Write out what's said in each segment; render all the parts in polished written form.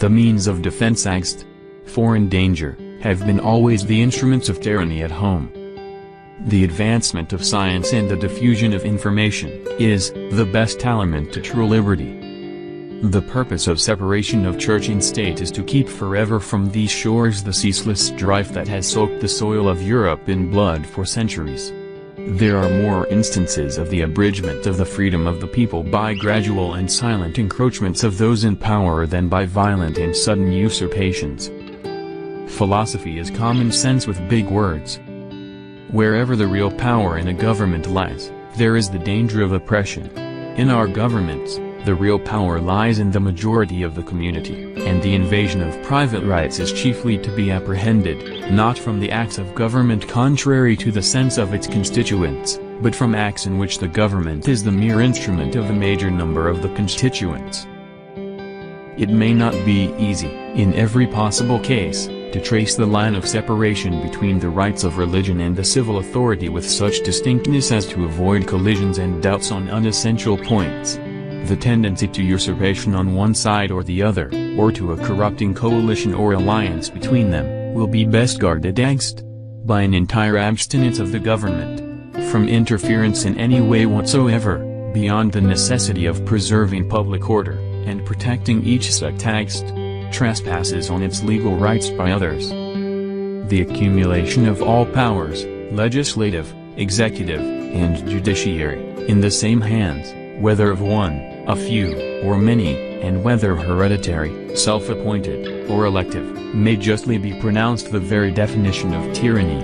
The means of defense against foreign danger have been always the instruments of tyranny at home. The advancement of science and the diffusion of information is the best aliment to true liberty. The purpose of separation of church and state is to keep forever from these shores the ceaseless strife that has soaked the soil of Europe in blood for centuries. There are more instances of the abridgment of the freedom of the people by gradual and silent encroachments of those in power than by violent and sudden usurpations. Philosophy is common sense with big words. Wherever the real power in a government lies, there is the danger of oppression. In our governments, the real power lies in the majority of the community, and the invasion of private rights is chiefly to be apprehended, not from the acts of government contrary to the sense of its constituents, but from acts in which the government is the mere instrument of a major number of the constituents. It may not be easy, in every possible case, to trace the line of separation between the rights of religion and the civil authority with such distinctness as to avoid collisions and doubts on unessential points. The tendency to usurpation on one side or the other, or to a corrupting coalition or alliance between them, will be best guarded against by an entire abstinence of the government from interference in any way whatsoever, beyond the necessity of preserving public order, and protecting each sect against trespasses on its legal rights by others. The accumulation of all powers, legislative, executive, and judiciary, in the same hands, whether of one, a few, or many, and whether hereditary, self-appointed, or elective, may justly be pronounced the very definition of tyranny.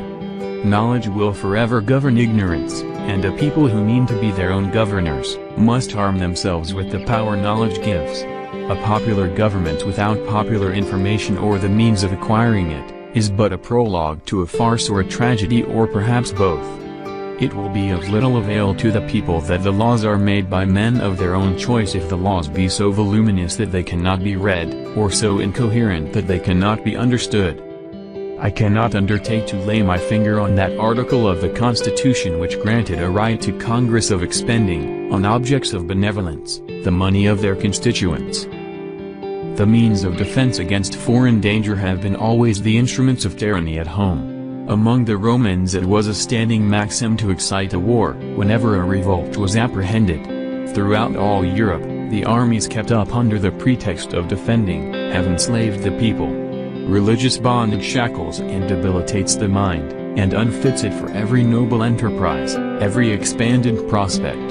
Knowledge will forever govern ignorance, and a people who mean to be their own governors, must arm themselves with the power knowledge gives. A popular government without popular information or the means of acquiring it, is but a prologue to a farce or a tragedy or perhaps both. It will be of little avail to the people that the laws are made by men of their own choice if the laws be so voluminous that they cannot be read, or so incoherent that they cannot be understood. I cannot undertake to lay my finger on that article of the Constitution which granted a right to Congress of expending, on objects of benevolence, the money of their constituents. The means of defense against foreign danger have been always the instruments of tyranny at home. Among the Romans it was a standing maxim to excite a war, whenever a revolt was apprehended. Throughout all Europe, the armies kept up under the pretext of defending, have enslaved the people. Religious bondage shackles and debilitates the mind, and unfits it for every noble enterprise, every expanded prospect.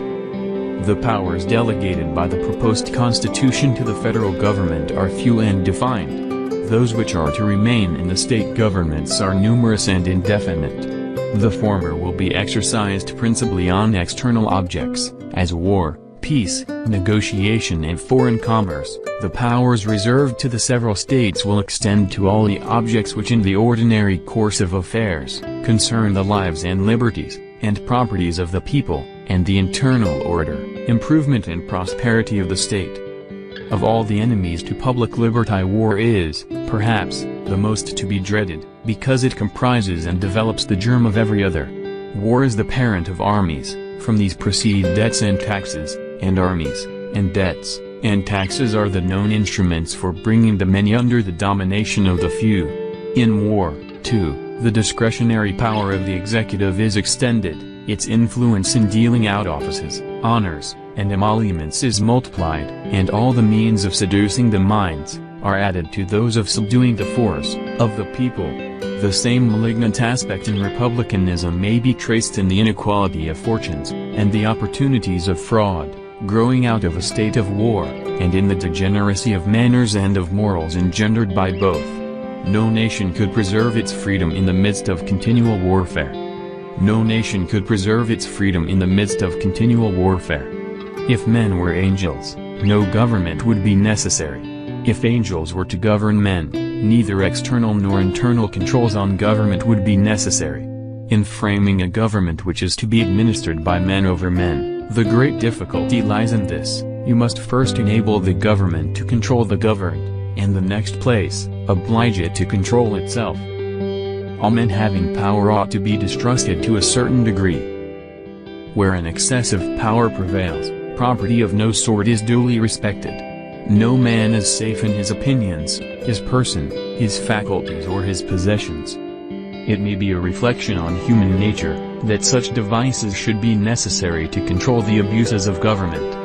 The powers delegated by the proposed Constitution to the federal government are few and defined. Those which are to remain in the state governments are numerous and indefinite. The former will be exercised principally on external objects, as war, peace, negotiation and foreign commerce. The powers reserved to the several states will extend to all the objects which in the ordinary course of affairs, concern the lives and liberties, and properties of the people, and the internal order, improvement and prosperity of the state. Of all the enemies to public liberty, war is, perhaps, the most to be dreaded, because it comprises and develops the germ of every other. War is the parent of armies. From these proceed debts and taxes, and armies, and debts, and taxes are the known instruments for bringing the many under the domination of the few. In war, too, the discretionary power of the executive is extended, its influence in dealing out offices, honors, and emoluments is multiplied, and all the means of seducing the minds, are added to those of subduing the force, of the people. The same malignant aspect in republicanism may be traced in the inequality of fortunes, and the opportunities of fraud, growing out of a state of war, and in the degeneracy of manners and of morals engendered by both. No nation could preserve its freedom in the midst of continual warfare. No nation could preserve its freedom in the midst of continual warfare. If men were angels, no government would be necessary. If angels were to govern men, neither external nor internal controls on government would be necessary. In framing a government which is to be administered by men over men, the great difficulty lies in this: you must first enable the government to control the governed, and the next place, oblige it to control itself. All men having power ought to be distrusted to a certain degree. Where an excessive power prevails, property of no sort is duly respected. No man is safe in his opinions, his person, his faculties or his possessions. It may be a reflection on human nature, that such devices should be necessary to control the abuses of government.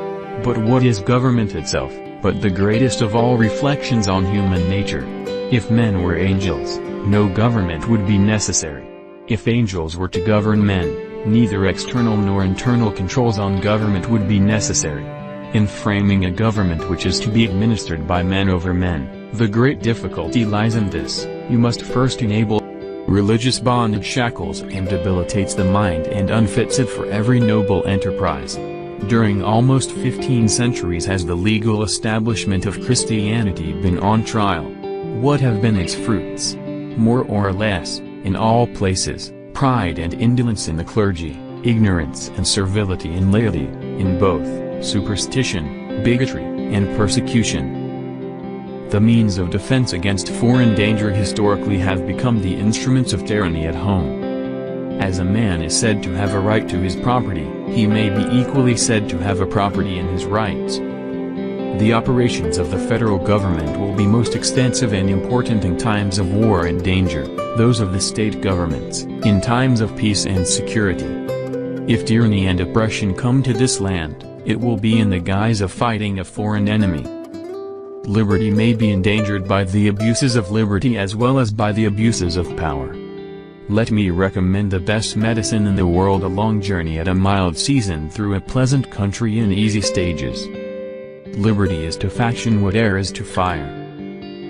But what is government itself, but the greatest of all reflections on human nature? If men were angels, no government would be necessary. If angels were to govern men, neither external nor internal controls on government would be necessary. In framing a government which is to be administered by men over men, the great difficulty lies in this: you must first enable religious bondage shackles and debilitates the mind and unfits it for every noble enterprise. During almost 15 centuries has the legal establishment of Christianity been on trial. What have been its fruits? More or less, in all places, pride and indolence in the clergy, ignorance and servility in laity, in both superstition, bigotry, and persecution. The means of defense against foreign danger historically have become the instruments of tyranny at home. As a man is said to have a right to his property, he may be equally said to have a property in his rights. The operations of the federal government will be most extensive and important in times of war and danger, those of the state governments, in times of peace and security. If tyranny and oppression come to this land, it will be in the guise of fighting a foreign enemy. Liberty may be endangered by the abuses of liberty as well as by the abuses of power. Let me recommend the best medicine in the world: a long journey at a mild season through a pleasant country in easy stages. Liberty is to faction what air is to fire.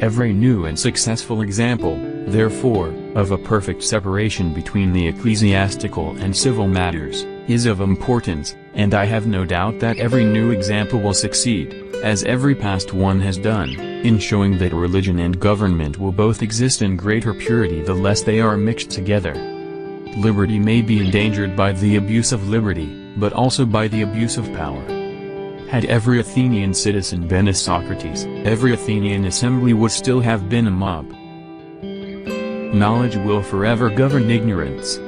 Every new and successful example, therefore, of a perfect separation between the ecclesiastical and civil matters, is of importance, and I have no doubt that every new example will succeed, as every past one has done, in showing that religion and government will both exist in greater purity the less they are mixed together. Liberty may be endangered by the abuse of liberty, but also by the abuse of power. Had every Athenian citizen been a Socrates, every Athenian assembly would still have been a mob. Knowledge will forever govern ignorance.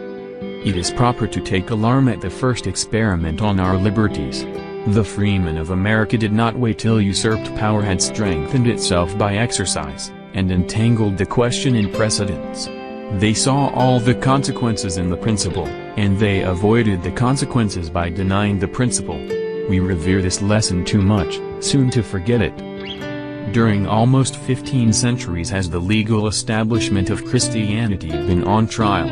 It is proper to take alarm at the first experiment on our liberties. The freemen of America did not wait till usurped power had strengthened itself by exercise, and entangled the question in precedents. They saw all the consequences in the principle, and they avoided the consequences by denying the principle. We revere this lesson too much, soon to forget it. During almost 15 centuries has the legal establishment of Christianity been on trial.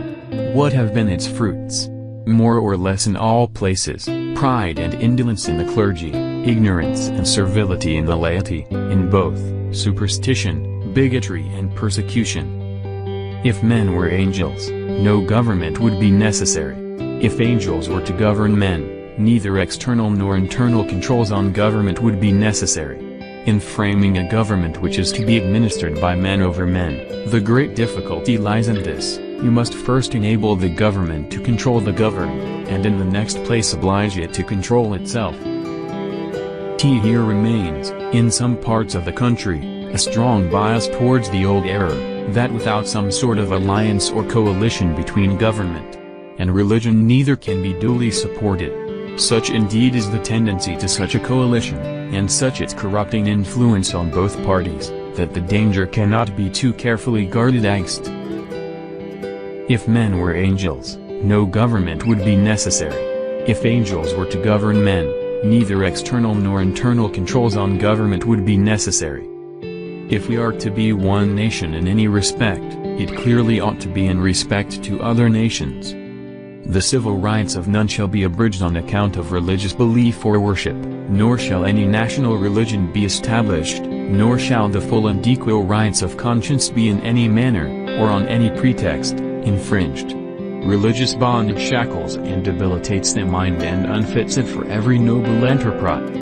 What have been its fruits? More or less in all places, pride and indolence in the clergy, ignorance and servility in the laity, in both superstition, bigotry and persecution. If men were angels, no government would be necessary. If angels were to govern men, neither external nor internal controls on government would be necessary. In framing a government which is to be administered by men over men, the great difficulty lies in this: you must first enable the government to control the governed, and in the next place oblige it to control itself. Here remains, in some parts of the country, a strong bias towards the old error, that without some sort of alliance or coalition between government and religion neither can be duly supported. Such indeed is the tendency to such a coalition, and such its corrupting influence on both parties, that the danger cannot be too carefully guarded against. If men were angels, no government would be necessary. If angels were to govern men, neither external nor internal controls on government would be necessary. If we are to be one nation in any respect, it clearly ought to be in respect to other nations. The civil rights of none shall be abridged on account of religious belief or worship, nor shall any national religion be established, nor shall the full and equal rights of conscience be in any manner, or on any pretext, infringed. Religious bondage shackles and debilitates the mind and unfits it for every noble enterprise.